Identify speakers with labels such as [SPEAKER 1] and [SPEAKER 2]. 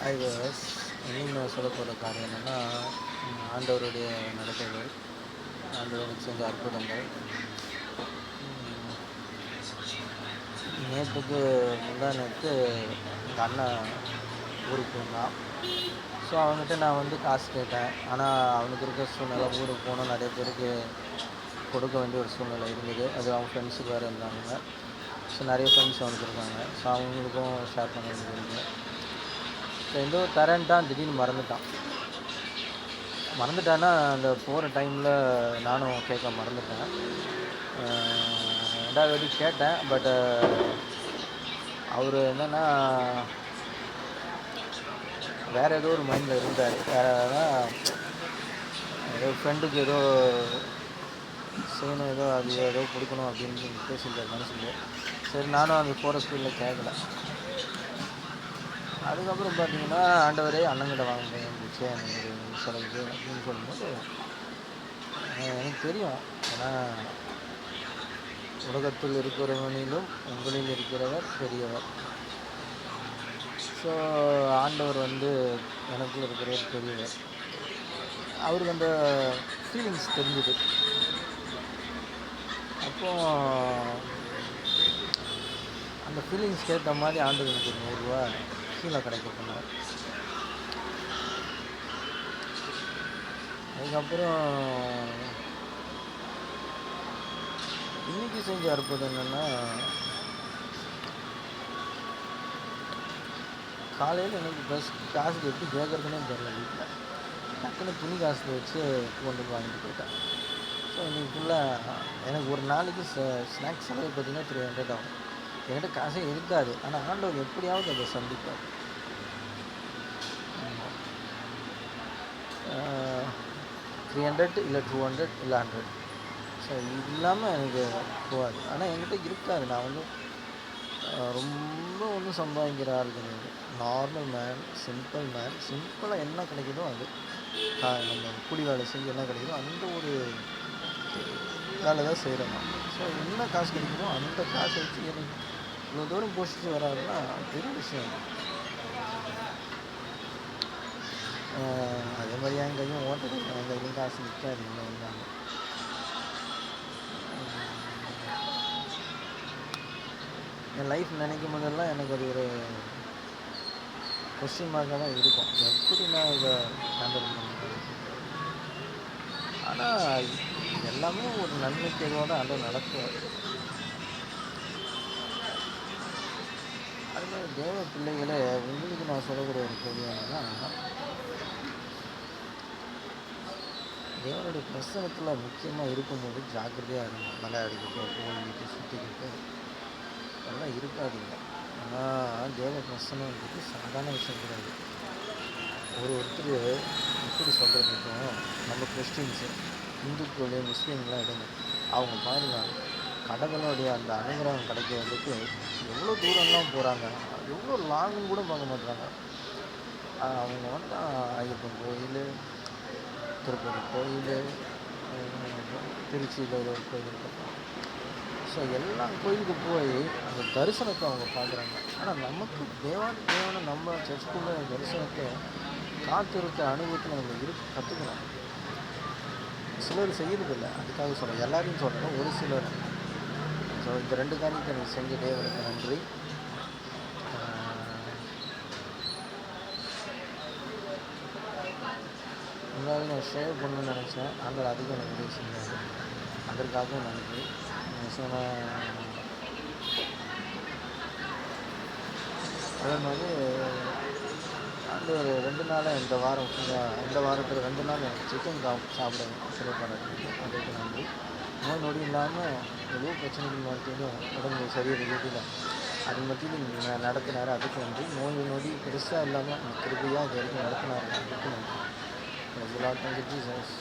[SPEAKER 1] ஐவர்ஸ் இன்னைக்கு நான் சொல்ல போகிற காரியம் என்னென்னா, ஆண்டவருடைய நடத்தைகள், ஆண்டவர் எனக்கு செஞ்ச அற்புதங்கள். நேற்றுக்கு முந்தா நேற்று எங்கள் அண்ணன் ஊருக்கு போயிருந்தான். ஸோ அவங்ககிட்ட நான் வந்து காசு கேட்டேன். ஆனால் அவனுக்கு இருக்க சூழ்நிலை ஊருக்கு போகணும், நிறைய பேருக்கு கொடுக்க வேண்டிய ஒரு சூழ்நிலை இருந்தது. அது அவங்க ஃப்ரெண்ட்ஸுக்கு வேறு இருந்தாங்க. ஸோ நிறைய ஃப்ரெண்ட்ஸ் அவனுக்கு இருக்காங்க. ஸோ அவங்களுக்கும் ஷேர் பண்ண வேண்டியது இருந்தது. ஸோ ஏதோ தரேன்ட்டான், திடீர்னு மறந்துட்டான்னா அந்த போகிற டைமில் நானும் கேட்க மறந்துட்டேன். 2வது வாட்டி கேட்டேன். பட் அவர் என்னென்னா வேறு ஏதோ ஒரு மைண்டில் இருந்தார். ஏதோ ஃப்ரெண்டுக்கு ஏதோ செய்யணும், அது ஏதோ கொடுக்கணும் அப்படின்னு பேசியிருந்தார் மனசுல. சரி, நானும் அந்த போகிற ஸ்பீடில் கேட்கல. அதுக்கப்புறம் பார்த்தீங்கன்னா, ஆண்டவரே அண்ணங்கிட்ட வாங்க இருந்துச்சு எனக்கு செலவுக்கு அப்படின்னு சொல்லும்போது எனக்கு தெரியும். ஏன்னா உலகத்தில் இருக்கிறவனிலும் உங்களில் இருக்கிறவர் பெரியவர். ஸோ ஆண்டவர் வந்து எனக்குள்ள இருக்கிறவர் பெரியவர். அவருக்கு அந்த ஃபீலிங்ஸ் தெரிஞ்சுது. அப்போது அந்த ஃபீலிங்ஸ்க்கு ஏற்ற மாதிரி ஆண்டவர் எனக்கு ஒரு 100 ரூபா கீழே கிடைக்க பண்ணார். அதுக்கப்புறம் இன்றைக்கி செஞ்ச அற்புதம் என்னென்னா, காலையில் எனக்கு காசுக்கு எப்படி கேட்குறதுனே தெரியல. வீட்டில் டக்குன்னு துணி காசு வச்சு கொண்டு வாங்கிட்டு போயிட்டேன். ஸோ இன்றைக்கி ஃபுல்லாக எனக்கு ஒரு நாளைக்கு ஸ்நாக்ஸ் செலவு பார்த்திங்கன்னா 300 ஆகும். என்கிட்ட காசே இருக்காது. ஆனால் ஆண்டவர் எப்படியாவது அதை சந்திப்பார். 300 இல்லை 200 இல்லை 100. ஸோ இது இல்லாமல் எனக்கு போகாது. ஆனால் என்கிட்ட இருக்காது. நான் வந்து ரொம்ப ஒன்றும் சம்பாதிக்கிற ஆள் கிடையாது. Normal man, simple man. சிம்பிளாக என்ன கிடைக்குதோ அது நம்ம கூலி வேலை செஞ்சு என்ன கிடைக்குதோ அந்த ஒரு வேலை தான் செய்கிறோம். ஸோ என்ன காசு கிடைக்குமோ அந்த காசை வச்சு எனக்கு இவ்வளோ தூரம் போஷிச்சு வராதுன்னா பெரிய விஷயம். அதே மாதிரி என் கையும் ஓட்டது, என் கையும் காசு நிற்காது. இன்னும் இருந்தாங்க என் லைஃப் நினைக்கும் போதெல்லாம் எனக்கு அது ஒரு கொஸ்டின் மார்க்காக தான் இருக்கும். எப்படி நான் இதை ஹேண்டில் பண்ணுறேன். ஆனால் எல்லாமே ஒரு நன்மைக்கு எதுவாக தான் ஆண்டவர் நடத்துவார். அது மாதிரி தேவ பிள்ளைகளே, உங்களுக்கு நான் சொல்லக்கூடிய ஒரு கேள்வி என்னன்னா, தேவனுடைய பிரசனத்தில் முக்கியமாக இருக்கும்போது ஜாக்கிரதையாக இருக்கும். மலை அடிக்கிட்டு போயிட்டு சுற்றிக்கிட்டு அதெல்லாம் இருக்காதீங்க. ஆனால் தேவ பிரசனம்ன்றது சாதாரண விஷயம் கிடையாது. ஒருத்தர் எப்படி சொல்கிறதுக்கும் நம்ம கிறிஸ்டின்ஸு, இந்துக்கள், முஸ்லீம்லாம் எடுங்க, அவங்க பாருங்க கடவுளுடைய அந்த அனுகிரகம் கிடைக்கிறதுக்கு எவ்வளோ தூரம்லாம் போகிறாங்க. எவ்வளோ லாங்குன்னு கூட பார்க்க மாட்டாங்க. அவங்க வந்து ஐயப்பன் கோயில், திருப்பதி கோயில், திருச்சியில் ஒரு கோயில் இருக்கும். ஸோ எல்லா கோயிலுக்கு போய் அந்த தரிசனத்தை அவங்க பார்க்குறாங்க. ஆனால் நமக்கு தேவனை நம்ம சர்ச்சுக்குள்ள தரிசனத்தை காத்திருக்க அனுபவத்தில் நம்ம கற்றுக்கணும். சிலர் செய்யறதில்லை. அதுக்காக சொல்கிறேன், எல்லாரையும் சொல்கிறேன், ஒரு சிலர். ஸோ இந்த 2 காரியத்தை எனக்கு செஞ்ச தேவனுக்கு நன்றி. முன்னாடி நான் ஷேர் பண்ணணும்னு நினச்சேன். ஆனால் அதுக்கும் எனக்கு உதவி செஞ்சாங்க. அதற்காகவும் நன்றி. ஸோ அதே மாதிரி அந்த ஒரு 2 நாளாக இந்த வாரம் ஃபுல்லாக, இந்த வாரத்தில் 2 நாள் எனக்கு சிக்கன் சாப்பிடுவேன் சிறப்பானது. அதுக்கு நன்றி. நோய் நொடி இல்லாமல் எவ்வளோ பிரச்சனைகள் மத்தியிலும் உடம்பு சரியாக வீட்டில் அது மத்தியில் நடத்தினார். அதுக்கு நன்றி. நோய் நொடி பெருசாக இல்லாமல் கிருபையாக இது வரைக்கும் நடத்தினார். அதுக்கு நன்றி. ஜீசஸ்.